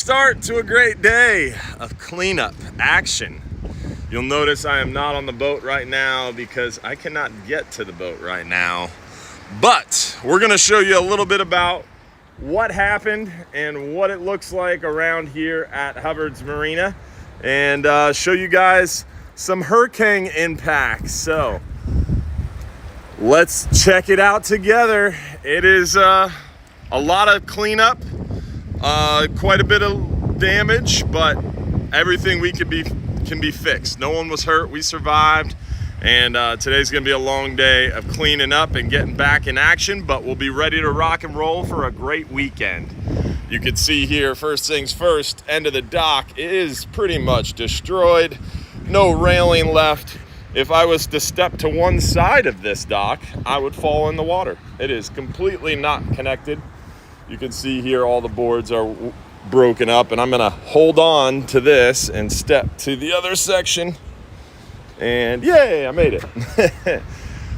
Start to a great day of cleanup action. You'll notice I am not on the boat right now because I cannot get to the boat right now. But we're going to show you a little bit about what happened and what it looks like around here at Hubbard's Marina, and show you guys some hurricane impacts. So let's check it out together. It is a lot of cleanup. Quite a bit of damage, but everything can be fixed. No one was hurt. We survived, and today's gonna be a long day of cleaning up and getting back in action, but we'll be ready to rock and roll for a great weekend. You can see here, first things first, end of the dock is pretty much destroyed. No railing left. If I was to step to one side of this dock, I would fall in the water. It is completely not connected. You can see here all the boards are broken up, and I'm gonna hold on to this and step to the other section, and yay, I made it.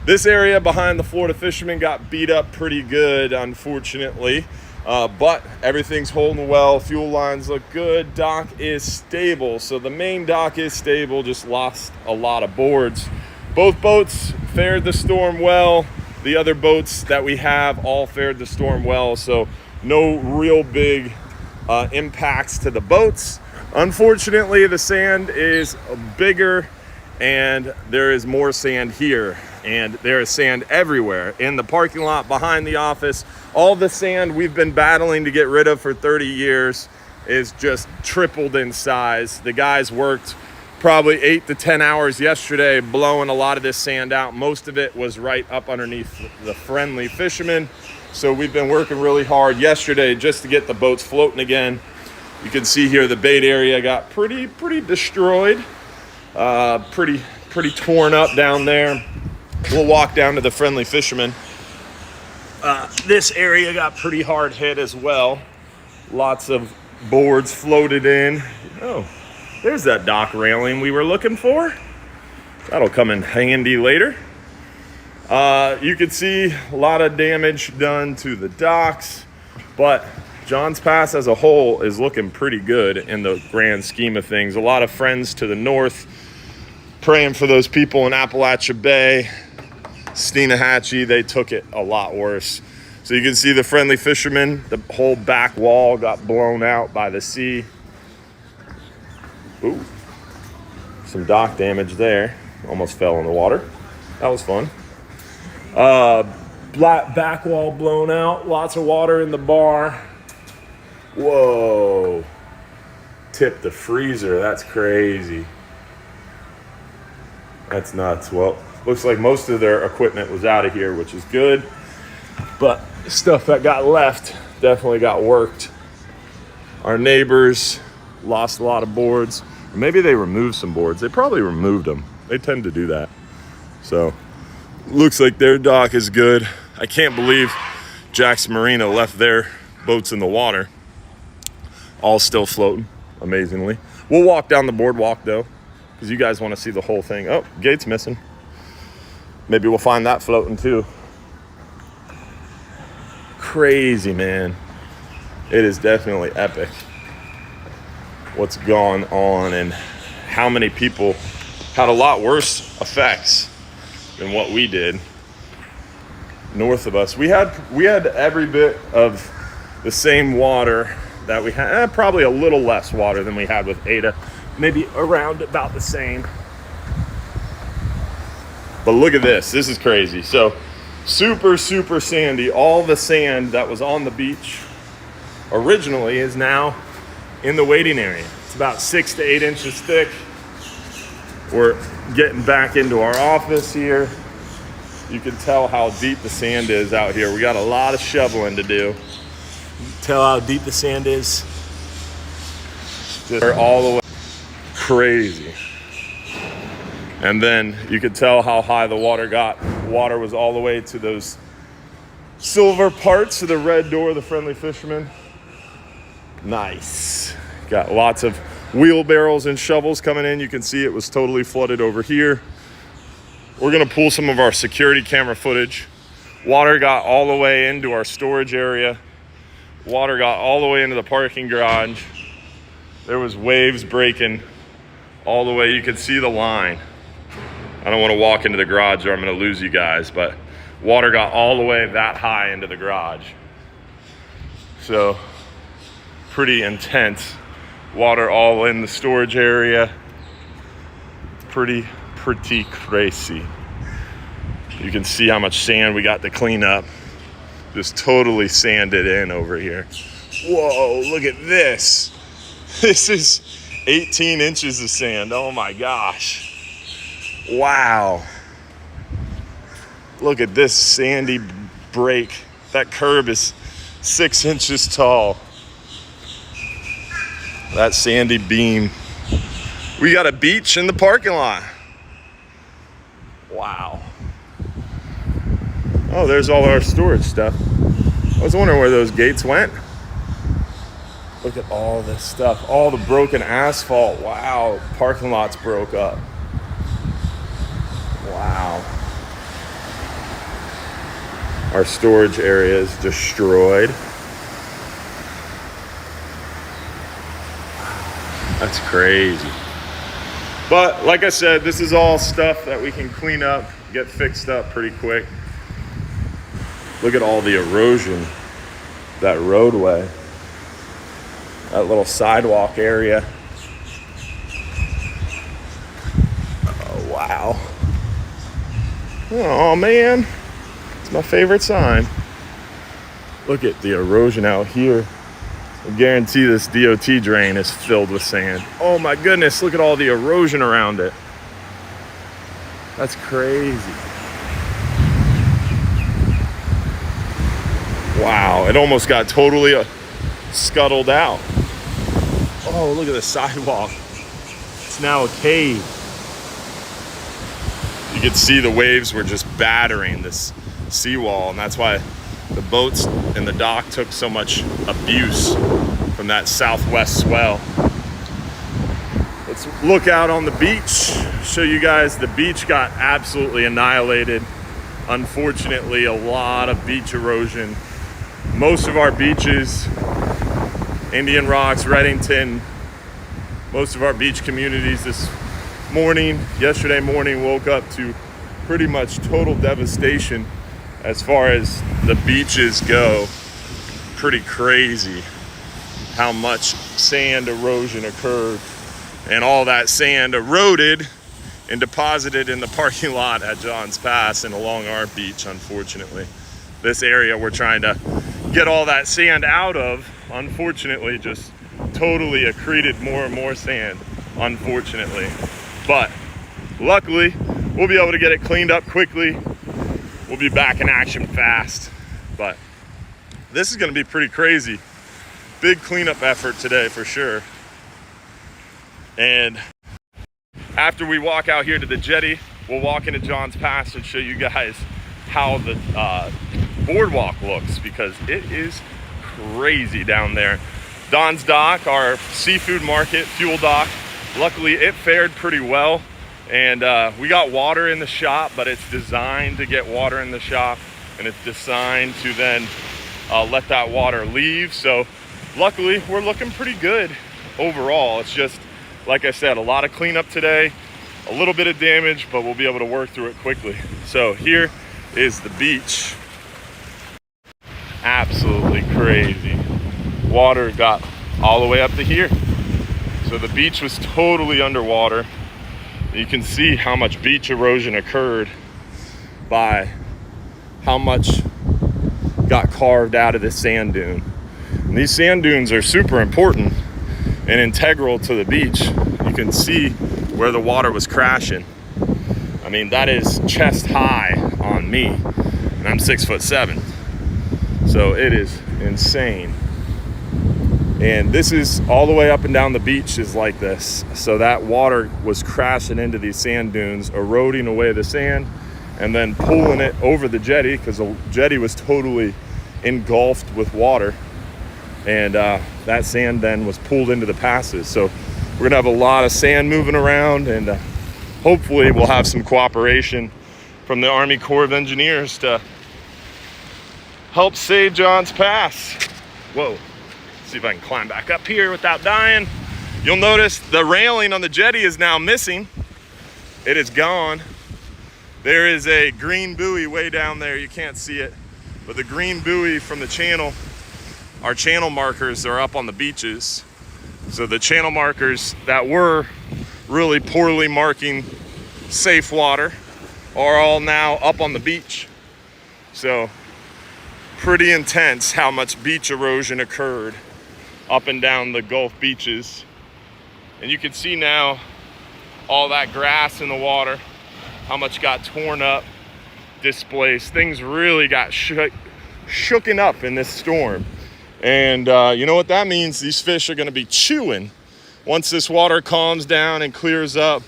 This area behind the Florida Fisherman got beat up pretty good, unfortunately, but everything's holding well. Fuel lines look good. Dock is stable, so the main dock is stable, just lost a lot of boards. Both boats fared the storm well. The other boats that we have all fared the storm well, so no real big impacts to the boats. Unfortunately, the sand is bigger, and there is more sand here, and there is sand everywhere. In the parking lot behind the office, all the sand we've been battling to get rid of for 30 years is just tripled in size. The guys worked probably 8 to 10 hours yesterday blowing a lot of this sand out. Most of it was right up underneath the Friendly Fisherman. So we've been working really hard yesterday just to get the boats floating again. You can see here the bait area got pretty destroyed, pretty torn up down there. We'll walk down to the Friendly Fisherman. This area got pretty hard hit as well. Lots of boards floated in. Oh, there's that dock railing we were looking for. That'll come in handy later. You can see a lot of damage done to the docks, but Johns Pass as a whole is looking pretty good in the grand scheme of things. A lot of friends to the north praying for those people in Appalachia Bay. Steenahatchee, they took it a lot worse. So you can see the Friendly Fisherman, the whole back wall got blown out by the sea. Ooh, some dock damage there. Almost fell in the water. That was fun. Black back wall blown out. Lots of water in the bar. Whoa. Tipped the freezer. That's crazy. That's nuts. Well, looks like most of their equipment was out of here, which is good. But stuff that got left definitely got worked. Our neighbors lost a lot of boards. Maybe they removed some boards. They probably removed them. They tend to do that. So looks like their dock is good. I can't believe Jackson Marina left their boats in the water. All still floating, amazingly. We'll walk down the boardwalk though, because you guys want to see the whole thing. Oh, gate's missing. Maybe we'll find that floating too. Crazy, man. It is definitely epic what's gone on, and how many people had a lot worse effects than what we did north of us. We had every bit of the same water that we had, probably a little less water than we had with Ada, maybe around about the same. But look at this is crazy. So super sandy. All the sand that was on the beach originally is now in the waiting area. It's about 6 to 8 inches thick. We're getting back into our office here. You can tell how deep the sand is out here. We got a lot of shoveling to do. Tell how deep the sand is. Just all the way crazy. And then you could tell how high the water got. Water was all the way to those silver parts of the red door of the Friendly Fisherman. Nice. Got lots of wheelbarrows and shovels coming in. You can see it was totally flooded over here. We're gonna pull some of our security camera footage. Water got all the way into our storage area. Water got all the way into the parking garage. There was waves breaking all the way. You could see the line. I don't want to walk into the garage or I'm going to lose you guys, but water got all the way that high into the garage. So pretty intense. Water all in the storage area. Pretty crazy. You can see how much sand we got to clean up. Just totally sanded in over here. Whoa, look at this. This is 18 inches of sand. Oh my gosh. Wow. Look at this sandy break. That curb is 6 inches tall. That sandy beam. We got a beach in the parking lot. Wow. Oh, there's all our storage stuff. I was wondering where those gates went. Look at all this stuff. All the broken asphalt. Wow. Parking lots broke up. Wow. Our storage area is destroyed. That's crazy. But like I said, this is all stuff that we can clean up, get fixed up pretty quick. Look at all the erosion, that roadway, that little sidewalk area. Oh, wow. Oh man, it's my favorite sign. Look at the erosion out here. I guarantee this DOT drain is filled with sand. Oh my goodness, look at all the erosion around it. That's crazy. Wow, it almost got totally scuttled out. Oh, look at the sidewalk. It's now a cave. You could see the waves were just battering this seawall, and that's why the boats in the dock took so much abuse from that southwest swell. Let's look out on the beach, show you guys the beach got absolutely annihilated. Unfortunately, a lot of beach erosion. Most of our beaches, Indian Rocks, Reddington, most of our beach communities this morning, yesterday morning, woke up to pretty much total devastation as far as the beaches go. Pretty crazy how much sand erosion occurred, and all that sand eroded and deposited in the parking lot at John's Pass and along our beach. Unfortunately, this area we're trying to get all that sand out of, unfortunately, just totally accreted more and more sand, unfortunately. But luckily, we'll be able to get it cleaned up quickly. We'll be back in action fast. But this is gonna be pretty crazy. Big cleanup effort today for sure. And after we walk out here to the jetty, we'll walk into John's Pass and show you guys how the boardwalk looks, because it is crazy down there. Don's Dock, our seafood market, fuel dock, luckily it fared pretty well. And we got water in the shop, but it's designed to get water in the shop, and it's designed to then let that water leave. So luckily we're looking pretty good overall. It's just, like I said, a lot of cleanup today, a little bit of damage, but we'll be able to work through it quickly. So here is the beach. Absolutely crazy. Water got all the way up to here. So the beach was totally underwater. You can see how much beach erosion occurred by how much got carved out of this sand dune. And these sand dunes are super important and integral to the beach. You can see where the water was crashing. I mean, that is chest high on me, and I'm 6'7". So it is insane. And this is all the way up and down the beach is like this. So that water was crashing into these sand dunes, eroding away the sand, and then pulling it over the jetty, because the jetty was totally engulfed with water. And that sand then was pulled into the passes. So we're gonna have a lot of sand moving around, and hopefully we'll have some cooperation from the Army Corps of Engineers to help save John's Pass. Whoa. See if I can climb back up here without dying. You'll notice the railing on the jetty is now missing. It is gone. There is a green buoy way down there. You can't see it, but the green buoy from the channel, our channel markers are up on the beaches. So the channel markers that were really poorly marking safe water are all now up on the beach. So pretty intense how much beach erosion occurred up and down the Gulf beaches. And you can see now all that grass in the water, how much got torn up, displaced. Things really got shooken up in this storm. And you know what that means? These fish are gonna be chewing. Once this water calms down and clears up,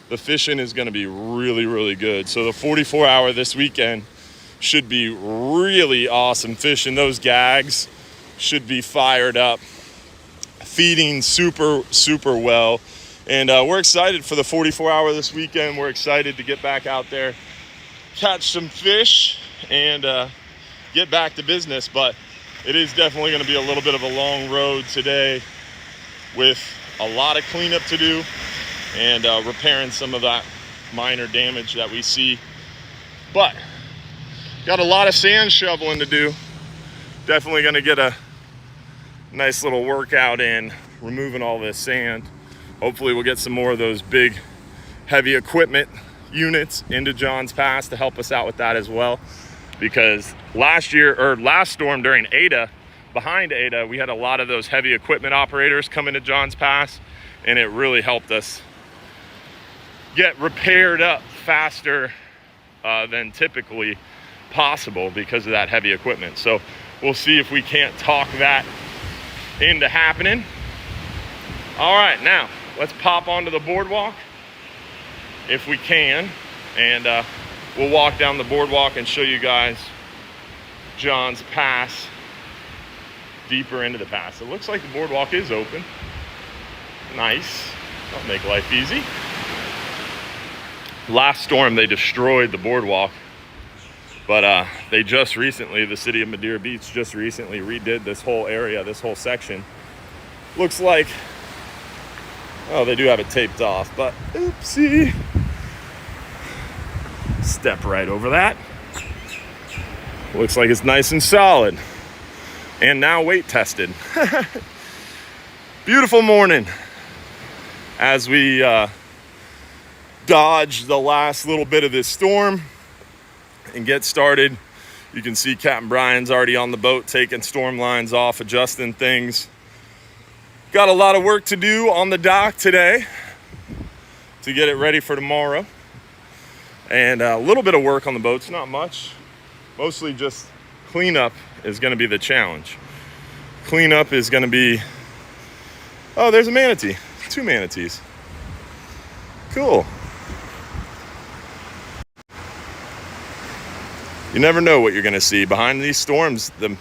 the fishing is gonna be really, really good. So the 44-hour this weekend should be really awesome fishing. Those gags should be fired up, feeding super, super well. And we're excited for the 44-hour this weekend. We're excited to get back out there, catch some fish, and get back to business. But it is definitely going to be a little bit of a long road today with a lot of cleanup to do and repairing some of that minor damage that we see. But got a lot of sand shoveling to do. Definitely going to get a nice little workout in removing all this sand. Hopefully we'll get some more of those big heavy equipment units into Johns Pass to help us out with that as well. Because last storm during Ada, behind Ada, we had a lot of those heavy equipment operators come into Johns Pass, and it really helped us get repaired up faster than typically possible because of that heavy equipment. So we'll see if we can't talk that into happening. All right, now let's pop onto the boardwalk if we can, and we'll walk down the boardwalk and show you guys Johns Pass, deeper into the pass. It looks like the boardwalk is open. Nice. That'll make life easy. Last storm they destroyed the boardwalk, but they just recently, the city of Madeira Beach just recently redid this whole area, this whole section. Looks like, oh, they do have it taped off, but oopsie. Step right over that. Looks like it's nice and solid. And now weight tested. Beautiful morning as we dodge the last little bit of this storm and get started. You can see Captain Brian's already on the boat taking storm lines off, adjusting things. Got a lot of work to do on the dock today to get it ready for tomorrow. And a little bit of work on the boats, not much. Mostly just cleanup is gonna be the challenge. Cleanup is gonna be, oh, there's a manatee, 2 manatees. Cool. You never know what you're gonna see. Behind these storms, the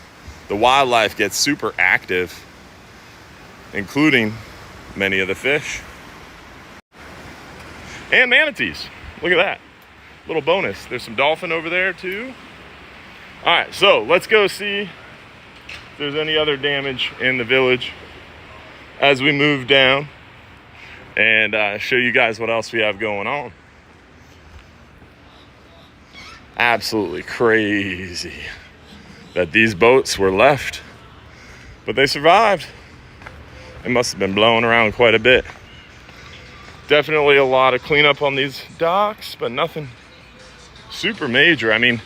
wildlife gets super active, including many of the fish. And manatees, look at that. Little bonus. There's some dolphin over there too. All right, so let's go see if there's any other damage in the village as we move down and show you guys what else we have going on. Absolutely crazy that these boats were left, but they survived. It must have been blowing around quite a bit. Definitely a lot of cleanup on these docks, but nothing super major. I mean,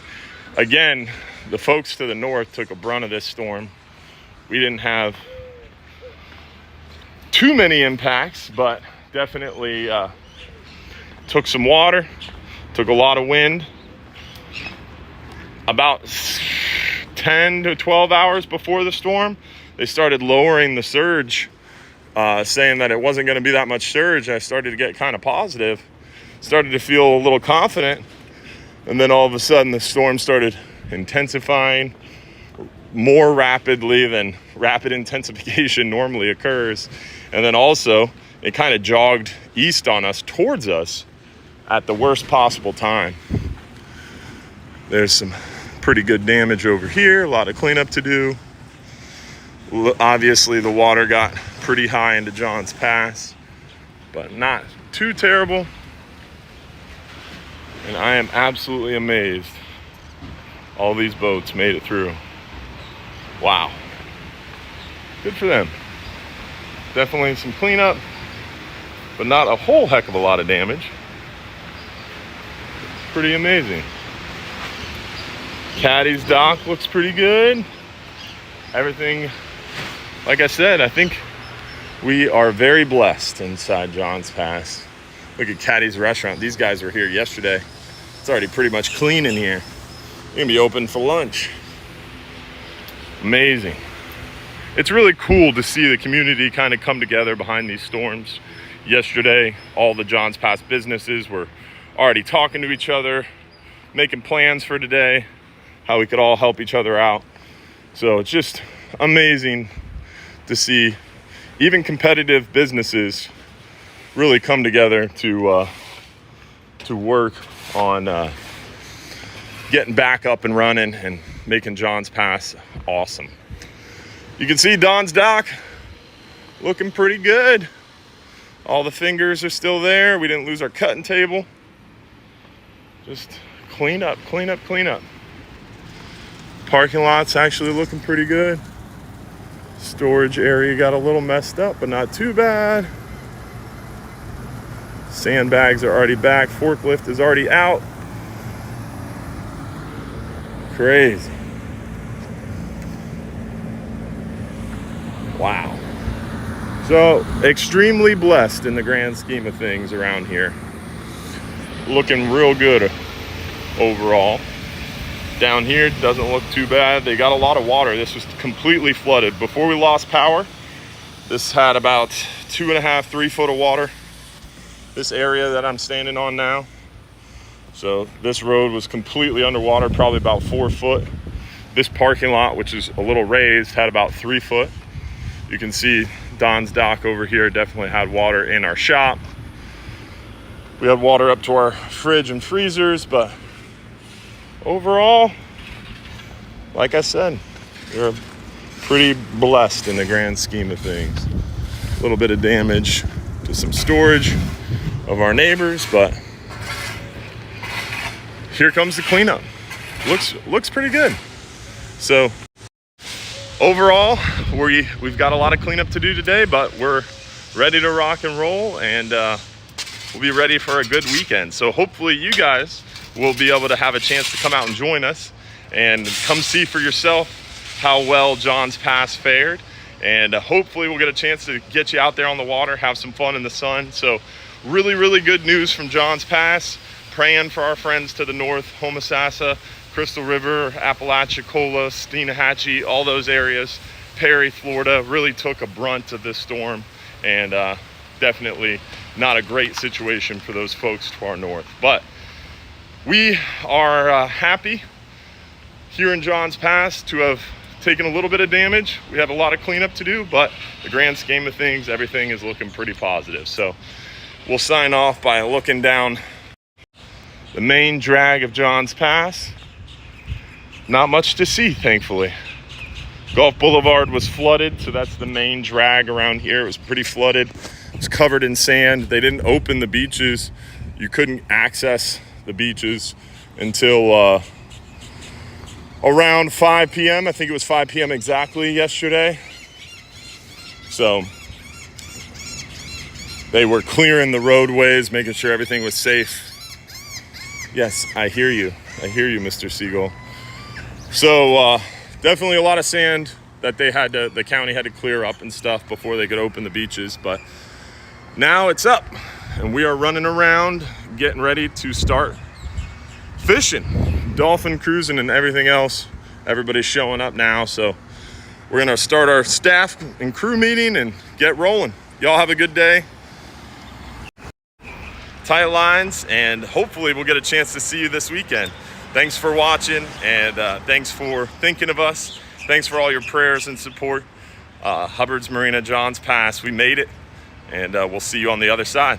again, the folks to the north took a brunt of this storm. We didn't have too many impacts, but definitely took some water, took a lot of wind. About 10 to 12 hours before the storm, they started lowering the surge, saying that it wasn't going to be that much surge. I started to get kind of positive, started to feel a little confident, and then all of a sudden the storm started intensifying more rapidly than rapid intensification normally occurs. And then also it kind of jogged east on us, towards us, at the worst possible time. There's some pretty good damage over here, a lot of cleanup to do. Obviously the water got pretty high into John's Pass, but not too terrible. And I am absolutely amazed all these boats made it through. Wow. Good for them. Definitely some cleanup, but not a whole heck of a lot of damage. Pretty amazing. Caddy's dock looks pretty good. Everything, like I said, I think we are very blessed inside John's Pass. Look at Caddy's restaurant. These guys were here yesterday. It's already pretty much clean in here. We're gonna be open for lunch. Amazing. It's really cool to see the community kind of come together behind these storms. Yesterday, all the John's Pass businesses were already talking to each other, making plans for today, how we could all help each other out. So it's just amazing to see even competitive businesses really come together to work on getting back up and running and making John's Pass awesome. You can see Don's dock looking pretty good. All the fingers are still there. We didn't lose our cutting table. Just clean up, clean up, clean up. Parking lot's actually looking pretty good. Storage area got a little messed up, but not too bad. Sandbags are already back. Forklift is already out. Crazy. Wow. So extremely blessed in the grand scheme of things around here. Looking real good overall. Down here doesn't look too bad. They got a lot of water. This was completely flooded. Before we lost power, this had about 2.5, 3 foot of water. This area that I'm standing on now. So this road was completely underwater, probably about 4 foot. This parking lot, which is a little raised, had about 3 foot. You can see Don's dock over here definitely had water in our shop. We had water up to our fridge and freezers, but overall, like I said, we're pretty blessed in the grand scheme of things. A little bit of damage to some storage of our neighbors, but here comes the cleanup. Looks pretty good. So overall, we've got a lot of cleanup to do today, but we're ready to rock and roll, and we'll be ready for a good weekend. So hopefully you guys will be able to have a chance to come out and join us and come see for yourself how well John's Pass fared. And hopefully we'll get a chance to get you out there on the water, have some fun in the sun. So really, really good news from John's Pass. Praying for our friends to the north, Homosassa, Crystal River, Apalachicola, Steenahatchee, all those areas. Perry, Florida, really took a brunt of this storm, and definitely not a great situation for those folks to our north. But we are happy here in John's Pass to have taken a little bit of damage. We have a lot of cleanup to do, but the grand scheme of things, everything is looking pretty positive. So we'll sign off by looking down the main drag of John's Pass. Not much to see, thankfully. Gulf Boulevard was flooded, so that's the main drag around here. It was pretty flooded. It was covered in sand. They didn't open the beaches. You couldn't access the beaches until around 5 p.m. I think it was 5 p.m. exactly yesterday. So they were clearing the roadways, making sure everything was safe. Yes, I hear you. I hear you, Mr. Siegel. So definitely a lot of sand that the county had to clear up and stuff before they could open the beaches. But now it's up, and we are running around getting ready to start fishing, dolphin cruising, and everything else. Everybody's showing up now, so we're gonna start our staff and crew meeting and get rolling. Y'all have a good day. Tight lines, and hopefully we'll get a chance to see you this weekend. Thanks for watching, and thanks for thinking of us. Thanks for all your prayers and support. Hubbard's Marina, John's Pass, we made it, and we'll see you on the other side.